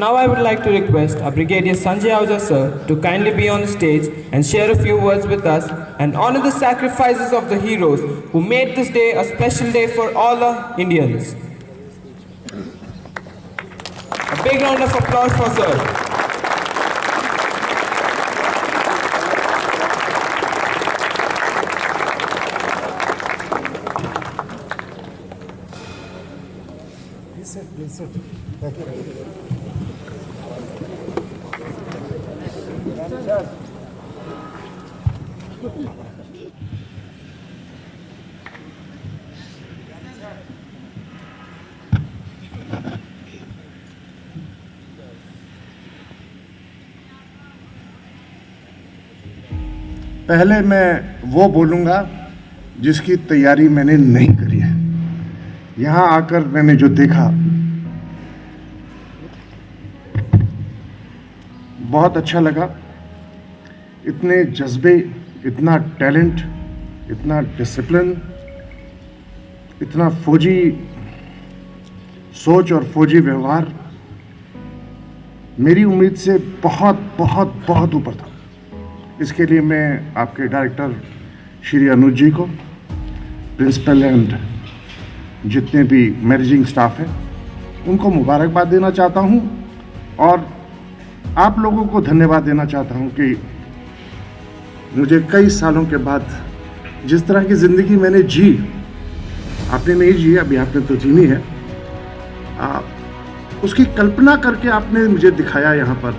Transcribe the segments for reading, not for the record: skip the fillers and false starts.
Now I would like to request our Brigadier Sanjay Ahuja sir to kindly be on the stage and share a few words with us and honor the sacrifices of the heroes who made this day a special day for all the Indians. A big round of applause for sir. Please sit. Thank you. पहले मैं वो बोलूँगा जिसकी तैयारी मैंने नहीं करी है। यहाँ आकर मैंने जो देखा बहुत अच्छा लगा। इतने जज्बे, इतना टैलेंट, इतना डिसिप्लिन, इतना फौजी सोच और फौजी व्यवहार मेरी उम्मीद से बहुत बहुत बहुत ऊपर था। इसके लिए मैं आपके डायरेक्टर श्री अनुज जी को, प्रिंसिपल एंड जितने भी मैनेजिंग स्टाफ है उनको मुबारकबाद देना चाहता हूं और आप लोगों को धन्यवाद देना चाहता हूं कि मुझे कई सालों के बाद जिस तरह की ज़िंदगी मैंने जी, आपने नहीं जी, अभी आपने तो जीनी है, उसकी कल्पना करके आपने मुझे दिखाया यहाँ पर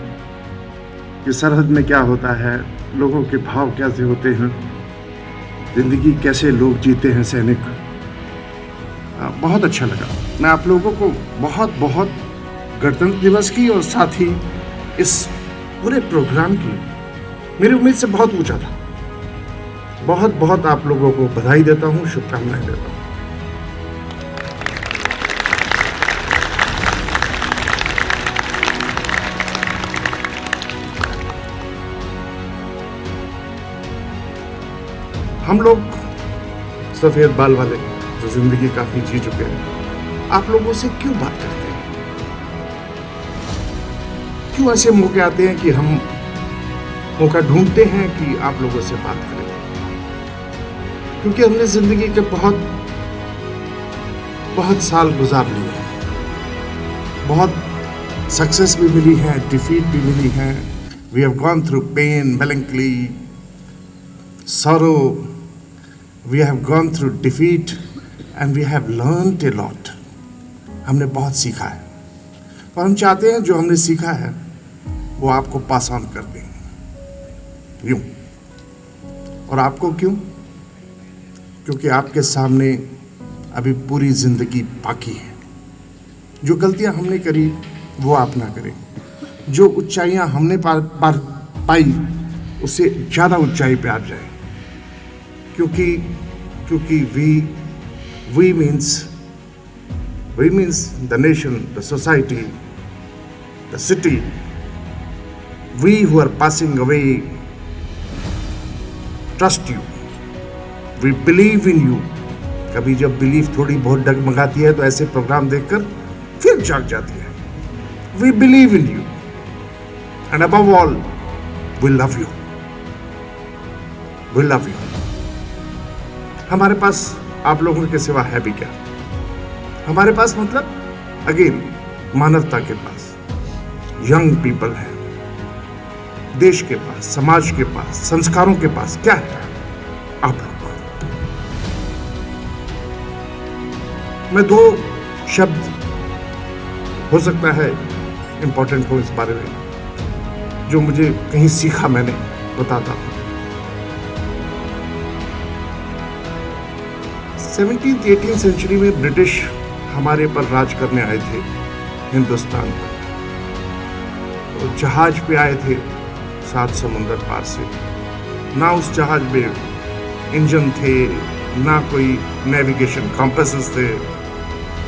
कि सरहद में क्या होता है, लोगों के भाव कैसे होते हैं, ज़िंदगी कैसे लोग जीते हैं सैनिक। बहुत अच्छा लगा। मैं आप लोगों को बहुत बहुत गणतंत्र दिवस की और साथ ही इस पूरे प्रोग्राम की मेरी उम्मीद से बहुत ऊंचा था। बहुत बहुत आप लोगों को बधाई देता हूं, शुभकामनाएं देता हूं। हम लोग सफेद बाल वाले जो जिंदगी काफी जी चुके हैं, आप लोगों से क्यों बात करते हैं? क्यों ऐसे मौके आते हैं कि हम मौका ढूंढते हैं कि आप लोगों से बात करें? क्योंकि हमने जिंदगी के बहुत बहुत साल गुजार लिए हैं, बहुत सक्सेस भी मिली है, डिफीट भी मिली है। We have gone through pain, melancholy, sorrow. We have gone through defeat and we have learned a lot. हमने बहुत सीखा है और हम चाहते हैं जो हमने सीखा है वो आपको पास ऑन कर दें। यूं, और आपको क्यों? क्योंकि आपके सामने अभी पूरी जिंदगी बाकी है। जो गलतियां हमने करी वो आप ना करें। जो ऊंचाइयां हमने पाई उससे ज़्यादा ऊंचाई पे आप जाए। क्योंकि we means the nation, the society, the city. We who are passing away trust you. We believe in you. कभी जब बिलीफ थोड़ी बहुत डगमगाती है तो ऐसे प्रोग्राम देखकर फिर जाग जाती है। We believe in you and above all we love you. We love you. हमारे पास आप लोगों के सिवा है भी क्या? हमारे पास मतलब अगेन मानवता के पास, यंग पीपल है, देश के पास, समाज के पास, संस्कारों के पास क्या है? आप लोग। मैं दो शब्द हो सकता है इंपॉर्टेंट हो इस बारे में जो मुझे कहीं सीखा मैंने बताता हूं। 17th 18th सेंचुरी में ब्रिटिश हमारे पर राज करने आए थे हिंदुस्तान पर। तो जहाज पे आए थे 7 समुंदर पार से। ना उस जहाज में इंजन थे, ना कोई नेविगेशन कंपासेस थे,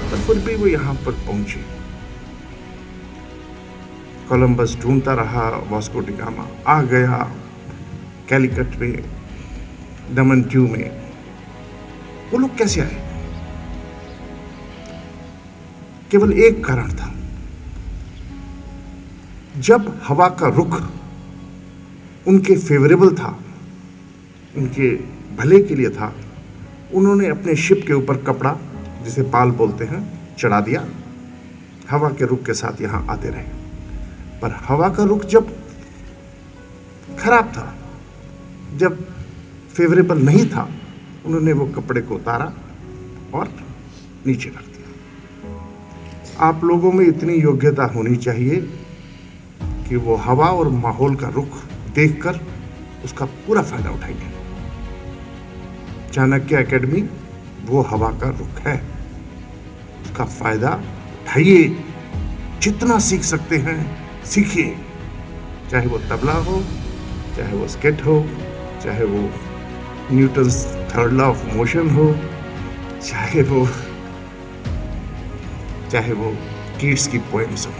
पर फिर भी वो यहाँ पर पहुंचे। कोलंबस ढूंढता रहा, वास्को डी गामा आ गया कैलिकट में, दमन ट्यू में। वो लोग कैसे आए? केवल एक कारण था, जब हवा का रुख उनके फेवरेबल था, उनके भले के लिए था, उन्होंने अपने शिप के ऊपर कपड़ा, जिसे पाल बोलते हैं, चढ़ा दिया। हवा के रुख के साथ यहाँ आते रहे। पर हवा का रुख जब खराब था, जब फेवरेबल नहीं था, उन्होंने वो कपड़े को उतारा और नीचे रख दिया। आप लोगों में इतनी योग्यता होनी चाहिए कि वो हवा और माहौल का रुख देखकर उसका पूरा फायदा उठाएंगे। चाणक्य एकेडमी वो हवा का रुख है, उसका फायदा उठाइए। जितना सीख सकते हैं सीखिए, चाहे वो तबला हो, चाहे वो स्केट हो, चाहे वो Newton's third law of motion हो, चाहे वो कीट्स की पोएम्स हो।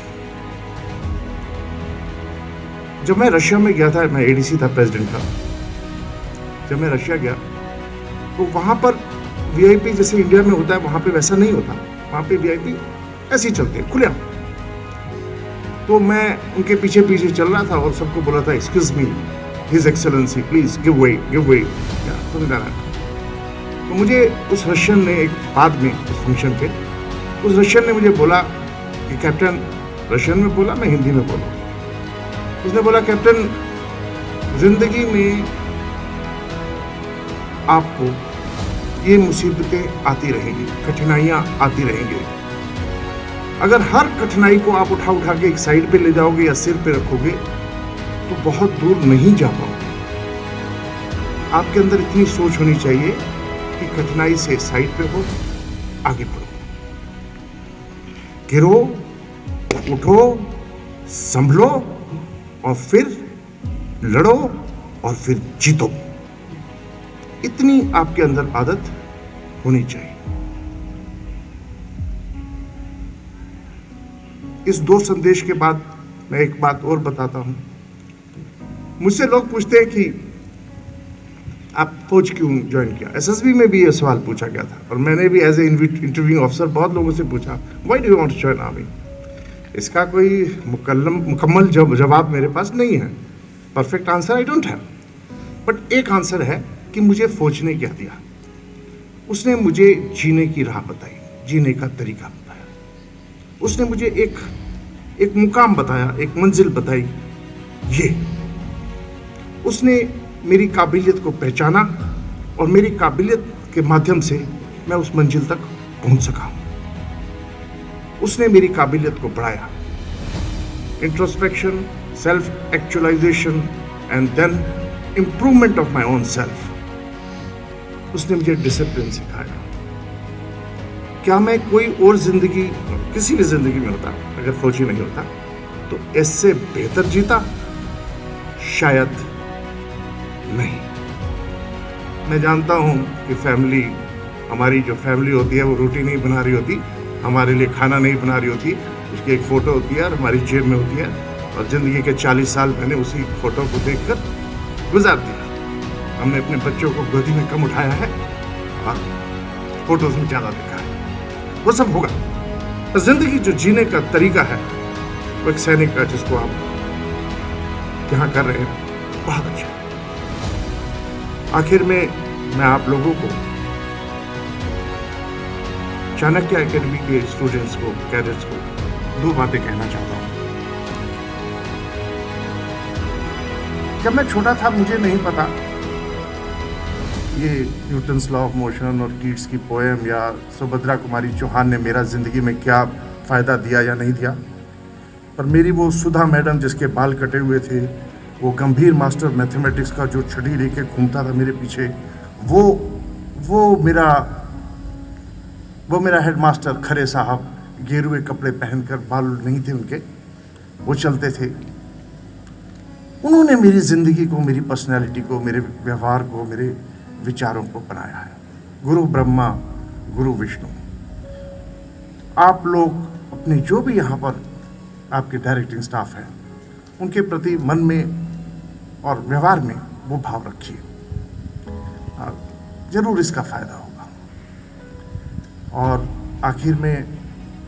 जब मैं रशिया में गया था, मैं एडीसी था प्रेसिडेंट का, जब मैं रशिया गया तो वहां पर वीआईपी जैसे इंडिया में होता है, वहां पे वैसा नहीं होता। वहां पे वीआईपी ऐसे ही चलते हैं खुले। तो मैं उनके पीछे पीछे चल रहा था और सबको बोला था, excuse me, his excellency please give way, give way. तो मुझे उस रशियन ने एक बाद में उस फंक्शन पे उस रशियन ने मुझे बोला कि कैप्टन, रशियन में बोला, मैं हिंदी में बोला। उसने बोला, कैप्टन, जिंदगी में आपको ये मुसीबतें आती रहेंगी, कठिनाइयां आती रहेंगी। अगर हर कठिनाई को आप उठा उठा के एक साइड पे ले जाओगे या सिर पे रखोगे तो बहुत दूर नहीं जा पाओगे। आपके अंदर इतनी सोच होनी चाहिए कि कठिनाई से साइड पे हो, आगे बढ़ो, गिरो, उठो, संभलो और फिर लड़ो और फिर जीतो। इतनी आपके अंदर आदत होनी चाहिए। इस 2 संदेश के बाद मैं एक बात और बताता हूं। मुझसे लोग पूछते हैं कि आप फौज क्यों ज्वाइन किया। एसएसबी में भी ये सवाल पूछा गया था और मैंने भी एज ए इंटरव्यूइंग ऑफिसर बहुत लोगों से पूछा, why do you want to join army. इसका कोई मुकम्मल जवाब मेरे पास नहीं है, perfect answer I don't have, but एक आंसर है कि मुझे फौज ने क्या दिया। उसने मुझे जीने की राह बताई, जीने का तरीका बताया। उसने मुझे एक मुकाम बताया, एक मंजिल बताई। ये उसने मेरी काबिलियत को पहचाना और मेरी काबिलियत के माध्यम से मैं उस मंजिल तक पहुंच सका। उसने मेरी काबिलियत को बढ़ाया। Introspection, self actualisation and then improvement of my own self. उसने मुझे डिसिप्लिन सिखाया। क्या मैं कोई और जिंदगी, किसी भी जिंदगी में होता, अगर फौजी नहीं होता तो इससे बेहतर जीता? शायद नहीं। मैं जानता हूं कि फैमिली, हमारी जो फैमिली होती है वो रोटी नहीं बना रही होती, हमारे लिए खाना नहीं बना रही होती, उसकी एक फ़ोटो होती है और हमारी जेब में होती है, और ज़िंदगी के 40 साल मैंने उसी फ़ोटो को देखकर गुजार दिया। हमने अपने बच्चों को गोदी में कम उठाया है और फोटोज में ज़्यादा देखा है। वो सब होगा। तो ज़िंदगी जो जीने का तरीका है वो एक सैनिक का, जिसको आप यहाँ कर रहे हैं, बहुत अच्छा है। आखिर में मैं आप लोगों को, चाणक्य एकेडमी के स्टूडेंट्स को, कैडेट्स को 2 बातें कहना चाहता हूँ। जब मैं छोटा था मुझे नहीं पता ये न्यूटन्स लॉ ऑफ मोशन और कीट्स की पोएम या सुभद्रा कुमारी चौहान ने मेरा ज़िंदगी में क्या फ़ायदा दिया या नहीं दिया, पर मेरी वो सुधा मैडम जिसके बाल कटे हुए थे, वो गंभीर मास्टर मैथमेटिक्स का जो छड़ी लेके घूमता था मेरे पीछे, वो मेरा हेडमास्टर खरे साहब, गेरुए कपड़े पहनकर, बाल नहीं थे उनके, वो चलते थे। उन्होंने मेरी ज़िंदगी को, मेरी पर्सनैलिटी को, मेरे व्यवहार को, मेरे विचारों को बनाया है। गुरु ब्रह्मा, गुरु विष्णु। आप लोग अपने जो भी यहाँ पर आपके डायरेक्टिंग स्टाफ हैं, उनके प्रति मन में और व्यवहार में वो भाव रखिए, ज़रूर इसका फ़ायदा होगा। और आखिर में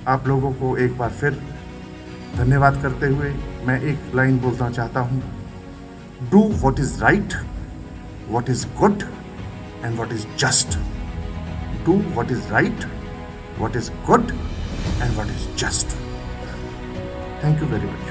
आप लोगों को एक बार फिर धन्यवाद करते हुए मैं एक लाइन बोलना चाहता हूँ, do what is right, what is good and what is just. Do what is right, what is good and what is just. Thank you very much.